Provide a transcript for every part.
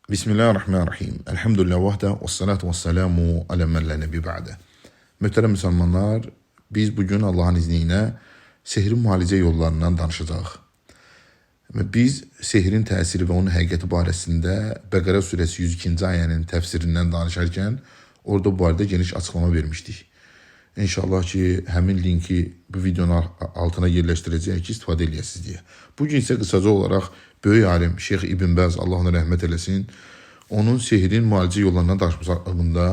Bismillahirrahmanirrahim. Elhamdülillah vahdə və salatu və salamu alə mən lə nəbi ba'də. Möhtərəm müsəlmanlar, biz bugün Allahın izni ilə sehrin müalicə yollarından danışacağıq. Biz sehrin təsiri və onun həqiqəti barəsində Bəqərə surəsi 102-ci ayənin təfsirindən danışarkən orada bu barədə geniş açıqlama vermişdik. İnşallah ki, həmin linki bu videonun altına yerləşdirəcəyik ki, istifadə edəsiniz deyə. Bugün isə qısaca olaraq böyük alim Şeyx İbn Bəz, Allah ona rəhmət eləsin, onun sehrin müalicə yollarından danışması haqqında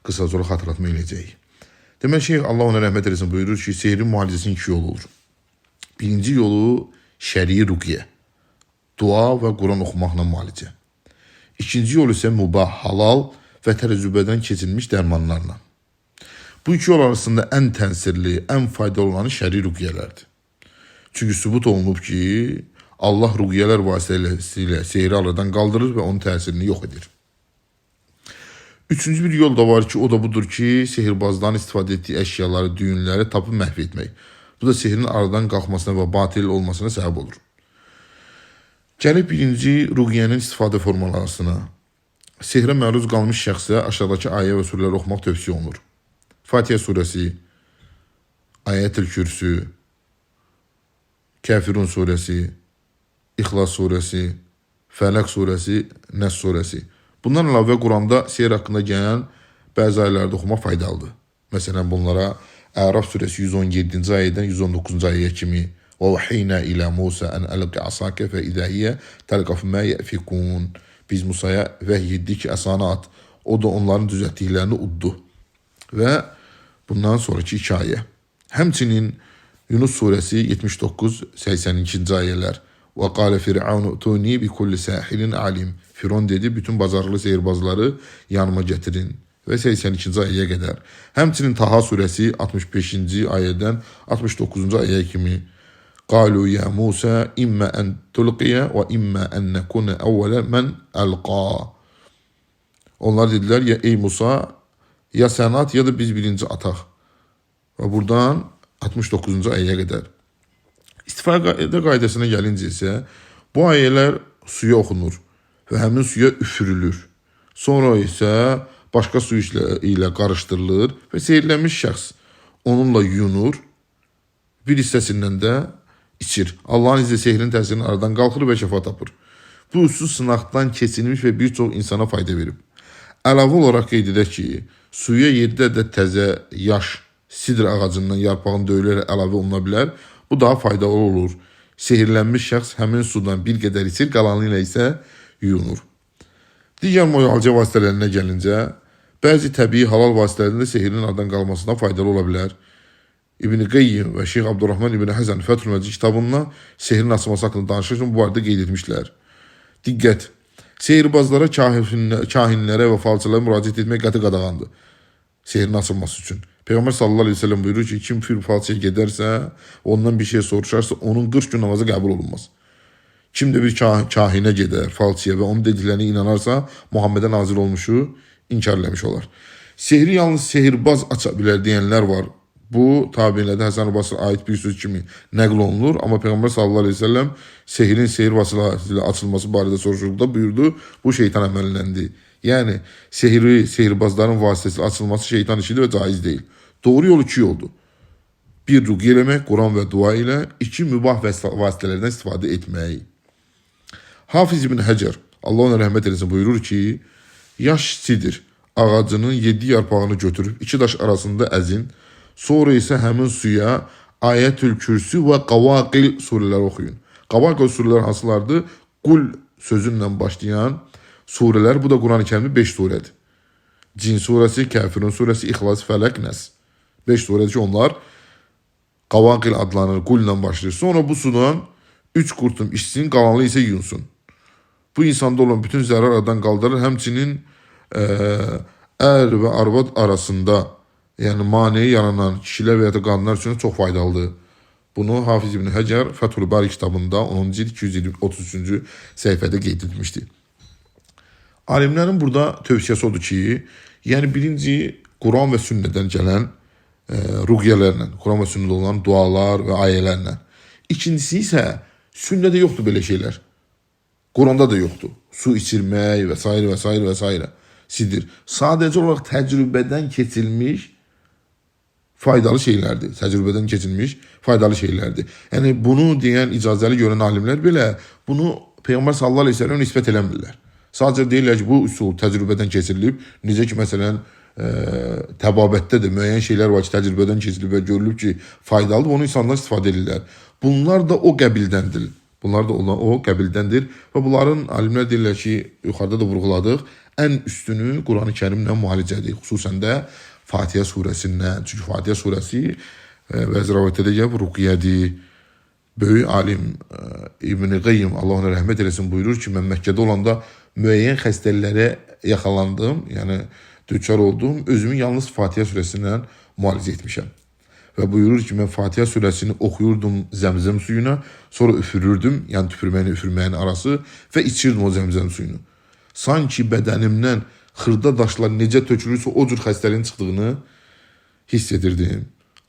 qısaca olaraq xatırlatma eləyəcəyik. Deməli, Şeyx Allah ona rəhmət eləsin buyurur ki, sehrin müalicəsinin iki yolu olur. Birinci yolu şəri ruqyə, dua və Quran oxumaqla müalicə. İkinci yol isə mübah, halal və təcrübədən keçirilmiş dərmanlarla. Bu iki yol arasında ən təsirli, ən faydalı olanı şəri ruqyələrdir. Çünki sübut olunub ki, Allah ruqyələr vasitəsilə sehri aradan qaldırır və onun təsirini yox edir. Üçüncü bir yol da var ki, o da budur ki, sehirbazların istifadə etdiyi əşyaları, düyünləri tapıb məhv etmək. Bu da sehrin aradan qalxmasına və batil olmasına səbəb olur. Gəlib birinci ruqyənin istifadə formalarına. Sehrə məruz qalmış şəxsə aşağıdakı ayə və surələri oxumaq tövsiyə olunur. Fatihə surəsi, Ayətül Kürsü, Kafirun surəsi, İxlas surəsi, Fələq surəsi, Nəs surəsi. Bundan əlavə Quranda sehr haqqında gələn bəzi ayələrdə oxumaq faydalıdır. Məsələn, bunlara Əraf surəsi 117-ci ayədən 119-cu ayəyə kimi وَوَحِيْنَا إِلَى مُوسَى أَنْ أَلْقِ عَصَاكَ فَإِذَا هِيَ تَلْقَفُ مَا يَأْفِكُونَ. Biz Musaya vəhy etdik ki, əsanı at. O da onların düzəltdiklərini uddu. Və bundan sonraki iki ayə. Həmçinin Yunus surəsi 79-82-ci ayələr. وَقَالَ فِرْعَوْنُ اُتُونِي بِكُلِّ سَاحِرٍ عَلِيمٍ. Firon dedi, bütün bazarlı sehirbazları yanıma gətirin. Və 82-ci ayəyə qədər. Həmçinin Taha surəsi 65-ci ayədən 69-cu ayəyə kimi. قَالُوا يَا مُوسَى إِمَّا أَنْ تُلْقِيَ وَإِمَّا أَنْ نَكُونَ أَوَّلَ مَنْ أَلْقَى. Onlar dedilər, ya ey Musa, ya sən at, ya da biz birinci ataq. Və buradan 69-cu ayəyə qədər. İstifadə qaydasına gəlincə isə, bu ayələr suya oxunur və həmin suya üfürülür. Sonra isə başqa su ilə qarışdırılır və sehirlənmiş şəxs onunla yunur, bir hissəsindən də içir. Allahın izniyle sehrin təsirini aradan qalxır və şəfa tapır. Bu üsul sınaqdan keçilmiş və bir çox insana fayda verib. Əlavə olaraq qeyd edək ki, suya 7 ədəd təzə yaş sidr ağacından yarpağın döyülərək əlavə oluna bilər. Bu daha faydalı olur. Sehirlənmiş şəxs həmin sudan bir qədər içir, qalanı ilə isə yuyunur. Digər müalicə vasitələrinə gəlincə, bəzi təbii halal vasitələrində sehrin aradan qalmasına faydalı ola bilər. İbn-i Qeyyim və Şeyx Abdurrahman İbn Həzən Fəthül Məcid kitabında sehrin açılması haqqında danışırkən bu barədə qeyd etmişlər. Diqqət! Sehirbazlara, kahinlərə və falçılara müraciət etmək qəti qadağandır sehrin açılması üçün. Peyğəmbər sallallahu aleyhi ve sellem buyurur ki, kim bir falçıya gedərsə, ondan bir şey soruşarsa, onun 40 gün namazı qəbul olunmaz. Kim də bir kahinə gedər, falçıya və onun dediklərinə inanarsa, Muhammedə nazil olmuşu inkar eləmiş olar. Sehri yalnız sehirbaz aça bilər deyənlər var. Bu, tabinlərdə Həsən Basr'a ait bir söz kimi nəql olunur. Amma Peyğəmbər sallallahu aleyhi ve sellem sehrin sehir vasitəsilə açılması barədə soruşulduqda buyurdu, bu şeytan əməlindəndir. Yəni, sehirbazların vasitəsilə açılması şeytan işidir və caiz deyil. Doğru yol iki yoldur. Bir, ruqyə eləmək, Quran və dua ilə. İki, mübah vasitələrdən istifadə etmək. Hafiz İbn Həcər, Allah ona rəhmət eləsin, buyurur ki, yaş sidr ağacının 7 yarpağını götürüb, iki daş arasında əzin, sonra isə həmin suya Ayətül Kürsü və Qavaqil surələri oxuyun. Qavaqil surələri hansılardır? Qul sözünlə başlayan surələr, bu da Quran-ı Kərimdə 5 surədir. Cin surəsi, Kafirun surəsi, İxlas, Fələq, Nəs. 5 surədir ki, onlar Qavaqil adlanır, qullə başlayır. Sonra bu sudan 3 qurtum içsin, qalanlı isə yunsun. Bu insanda olan bütün zərər aradan qaldırır, həmçinin ər və arvad arasında, yəni maneyi yaranan kişilər və ya da qadınlar üçün çox faydalıdır. Bunu Hafiz İbn Həcər Fəthül Bari kitabında 10-cu cild 233-cü səhifədə qeyd etmişdir. Alimlərin burada tövsiyəsi odur ki, yəni birinci Quran və sünnədən gələn ruqyələrlə, Quran və sünnədə olan dualar və ayələrlə. İkincisi isə sünnədə yoxdur belə şeylər. Quranda da yoxdur. Su içirmək və s. və s. və s. Sidir. Sadəcə olaraq təcrübədən keçilmiş faydalı şeylərdir. Təcrübədən keçilmiş faydalı şeylərdir. Yəni bunu deyən, icazəli görən alimlər belə bunu Peyğəmbər sallallahu əleyhi və səlləm nisbət eləmirlər. Sadəcə deyirlər ki, bu üsul təcrübədən keçirilib. Necə ki, məsələn, təbabətdə də müəyyən şeylər var ki, təcrübədən keçirilib və görülüb ki, faydalıdır, onu insanlar istifadə edirlər. Bunlar da o qəbildəndir. Bunlar da o qəbildəndir və bunların alimlər deyirlər ki, yuxarıda da vurğuladıq, ən üstünü Quran-ı Kərimlə müalicədir. Xüsusən də Fatihə surəsindən. Çünki Fatihə surəsi bəzi rivayətlərdə gəlib ruqiyyədir. Böyük alim İbn-i Qayyim, Allah ona rəhmət eləsin, buyurur ki, mən Məkkədə olanda müəyyən xəstələrə yaxalandım, yəni düçar oldum, özümü yalnız Fatihə surəsindən müalicə etmişəm. Və buyurur ki, mən Fatihə surəsini oxuyurdum zəmzəm suyuna, sonra üfürürdüm, yəni tüpürməylə üfürməyin arası və içirdim o zəmzəm suyunu. Sanki bədənimdən xırda daşlar necə tökülürsə o cür xəstəliyin çıxdığını hiss edirdim.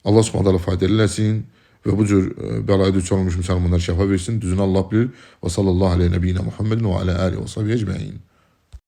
Allah subhanahu faydalı eləsin və bu cür bəlaya düçar olmuş müsəlmanlara şəfa versin. Düzünü Allah bilir. Və sallallahu aleyhi nəbiyyinə Muhammedin və alə əli və sahbihi ecməin.